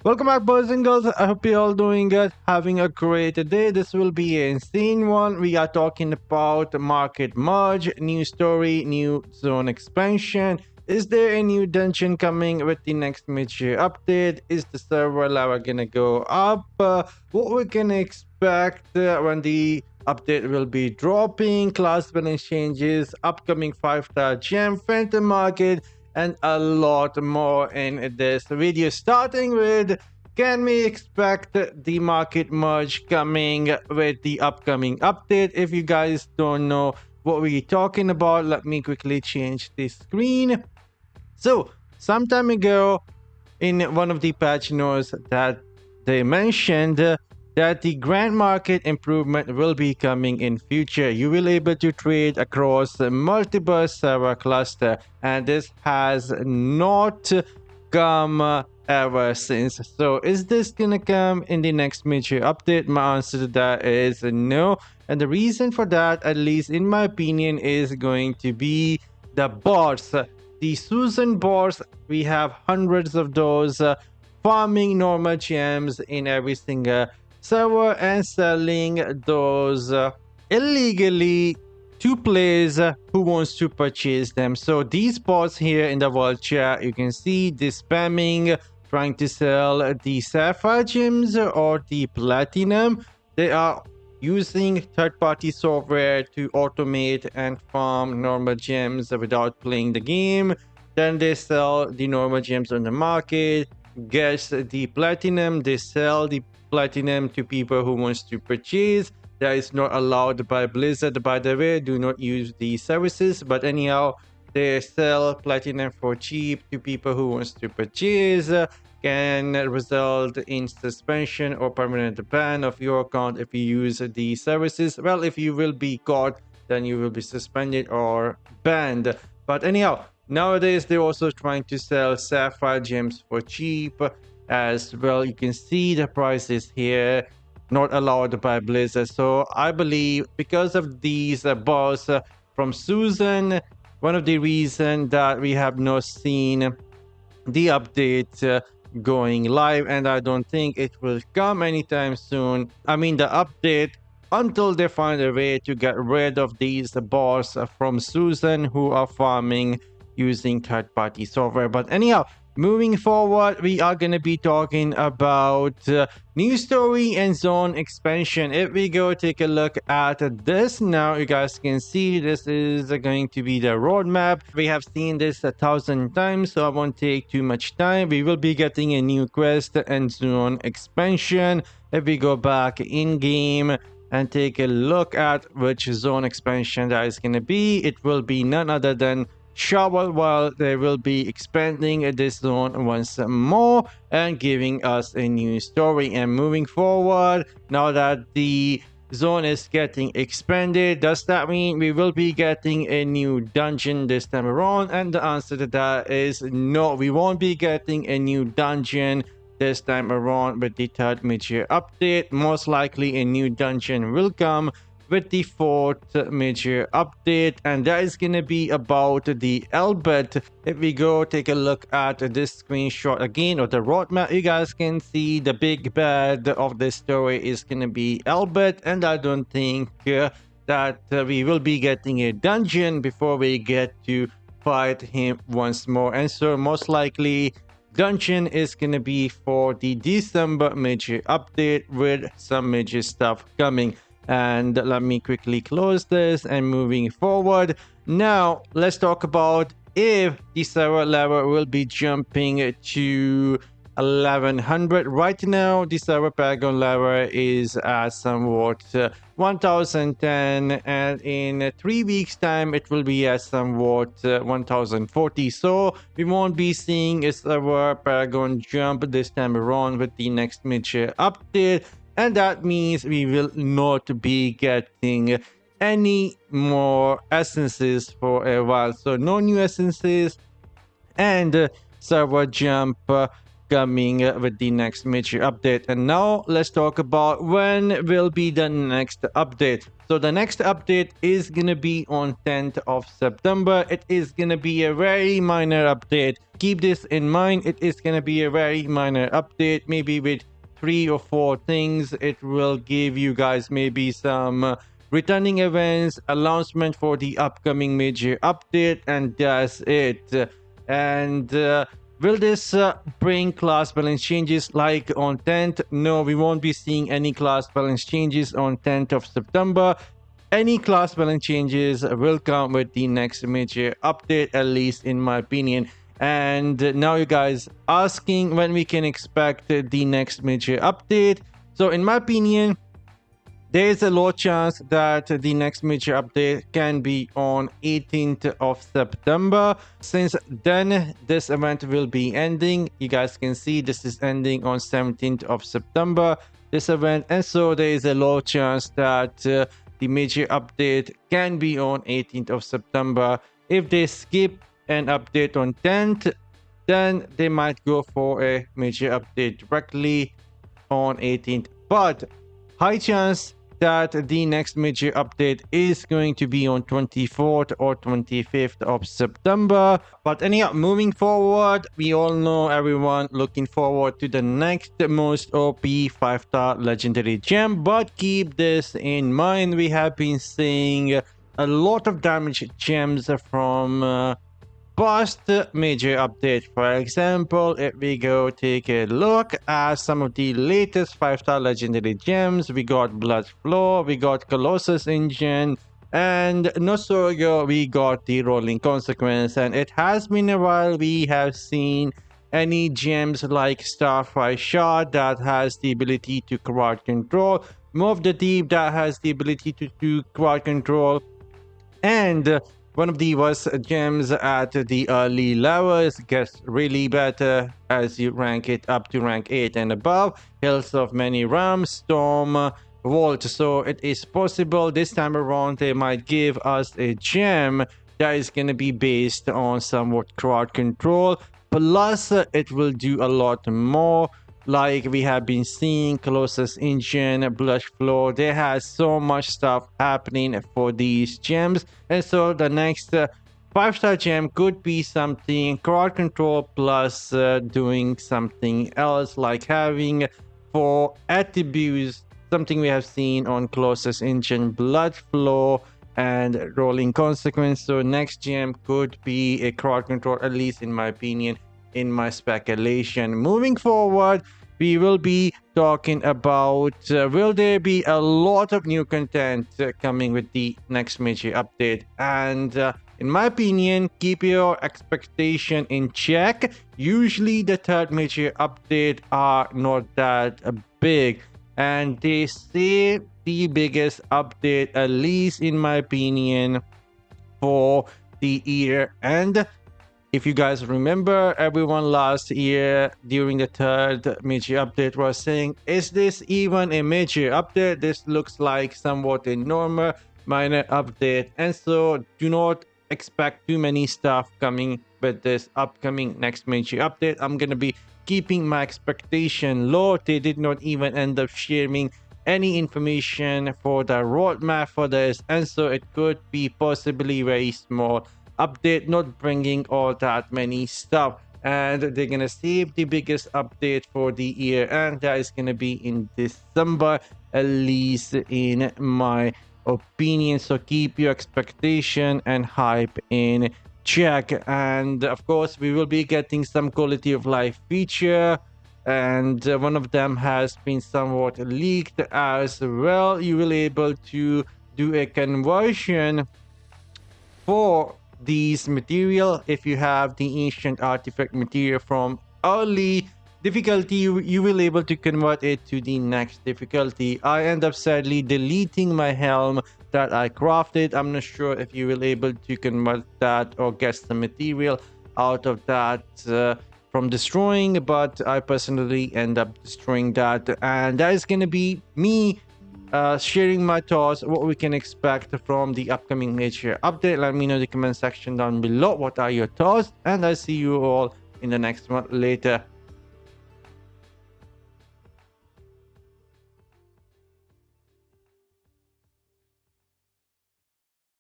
Welcome back, boys and girls. I hope you're all doing good, having a great day. This will be an insane one. We are talking about market merge, new story, new zone expansion. Is there a new dungeon coming with the next major update? Is the server level gonna go up? What we can expect when the update will be dropping, class balance changes, upcoming 5-star gem, phantom market, and a lot more in this video. Starting with, can we expect the market merge coming with the upcoming update? If you guys don't know what we're talking about, let me quickly change the screen. So some time ago, in one of the patch notes, that they mentioned that the grand market improvement will be coming in future. You will be able to trade across multiple server cluster, and this has not come ever since. So is this gonna come in the next major update? My answer to that is no, and the reason for that, at least in my opinion, is going to be the bots. The Susan bots, we have hundreds of those farming normal gems in every single server and selling those illegally to players who wants to purchase them. So these bots here in the world chat, you can see the spamming, trying to sell the sapphire gems or the platinum. They are using third-party software to automate and farm normal gems without playing the game. Then they sell the normal gems on the market, gets the platinum, they sell the platinum to people who wants to purchase. That is not allowed by Blizzard, by the way. Do not use these services, but anyhow, they sell platinum for cheap to people who wants to purchase. Can result in suspension or permanent ban of your account if you use these services. Well, if you will be caught, then you will be suspended or banned. But anyhow, nowadays they're also trying to sell sapphire gems for cheap as well. You can see the prices here, not allowed by Blizzard. So I believe because of these bots from Susan, one of the reasons that we have not seen the update going live, and I don't think it will come anytime soon. I mean, the update, until they find a way to get rid of these bots from Susan who are farming using third-party software. But anyhow, moving forward, we are going to be talking about new story and zone expansion. If we go take a look at this now, you guys can see this is going to be the roadmap. We have seen this 1,000 times, so I won't take too much time. We will be getting a new quest and zone expansion. If we go back in game and take a look at which zone expansion that is going to be, it will be none other than Shovel. While they will be expanding this zone once more and giving us a new story. And moving forward, now that the zone is getting expanded, does that mean we will be getting a new dungeon this time around? And the answer to that is no, we won't be getting a new dungeon this time around with the third major update. Most likely a new dungeon will come with the fourth major update, and that is going to be about the Elbet. If we go take a look at this screenshot again of the roadmap, you guys can see the big bad of the story is going to be Elbet, and I don't think that we will be getting a dungeon before we get to fight him once more. And so most likely dungeon is going to be for the December major update with some major stuff coming. And let me quickly close this and moving forward. Now let's talk about if the server level will be jumping to 1100. Right now the server paragon level is at somewhat 1010, and in 3 weeks time it will be at somewhat 1040. So we won't be seeing a server paragon jump this time around with the next major update, and that means we will not be getting any more essences for a while. So no new essences and server jump coming with the next major update. And now let's talk about when will be the next update. So the next update is gonna be on 10th of September. It is gonna be a very minor update. Keep this in mind. It is gonna be a very minor update, maybe with 3 or 4 things. It will give you guys maybe some returning events, announcement for the upcoming major update, and that's it. And will this bring class balance changes like on 10th? No, we won't be seeing any class balance changes on 10th of September. Any class balance changes will come with the next major update, at least in my opinion. And now you guys asking when we can expect the next major update. So in my opinion, there is a low chance that the next major update can be on 18th of September. Since then, this event will be ending. You guys can see this is ending on 17th of September, this event. And so there is a low chance that the major update can be on 18th of September. If they skip an update on 10th, then they might go for a major update directly on 18th. But high chance that the next major update is going to be on 24th or 25th of September. But anyhow, moving forward, we all know, everyone looking forward to the next most OP 5-star legendary gem. But keep this in mind, we have been seeing a lot of damage gems from past major update. For example, if we go take a look at some of the latest 5-star legendary gems, we got Blood Flow, we got Colossus Engine, and not so ago we got the Rolling Consequence. And it has been a while we have seen any gems like Starfire Shard that has the ability to crowd control, Move the Deep that has the ability to do crowd control, and one of the worst gems at the early levels gets really better as you rank it up to rank 8 and above. Hills of Many Realms, Storm Vault. So it is possible this time around they might give us a gem that is going to be based on somewhat crowd control. Plus, it will do a lot more. Like we have been seeing, Colossus Engine, Blush Flow, there has so much stuff happening for these gems. And so the next 5-star gem could be something crowd control plus doing something else, like having 4 attributes, something we have seen on Colossus Engine, Blood Flow, and Rolling Consequence. So next gem could be a crowd control, at least in my opinion, in my speculation. Moving forward, we will be talking about will there be a lot of new content coming with the next major update. And in my opinion, keep your expectation in check. Usually the third major update are not that big, and they say the biggest update, at least in my opinion, for the year. And if you guys remember, everyone last year during the third major update was saying, is this even a major update? This looks like somewhat a normal minor update. And so do not expect too many stuff coming with this upcoming next major update. I'm going to be keeping my expectation low. They did not even end up sharing any information for the roadmap for this. And so it could be possibly very small update, not bringing all that many stuff. And they're gonna save the biggest update for the year, and that is gonna be in December, at least in my opinion. So keep your expectation and hype in check. And of course, we will be getting some quality of life feature, and one of them has been somewhat leaked as well. You will be able to do a conversion for these material. If you have the ancient artifact material from early difficulty, you will able to convert it to the next difficulty. I end up sadly deleting my helm that I crafted. I'm not sure if you will able to convert that or get some material out of that from destroying, but I personally end up destroying that. And that is gonna be me sharing my thoughts, what we can expect from the upcoming major update. Let me know in the comment section down below what are your thoughts, and I'll see you all in the next one later.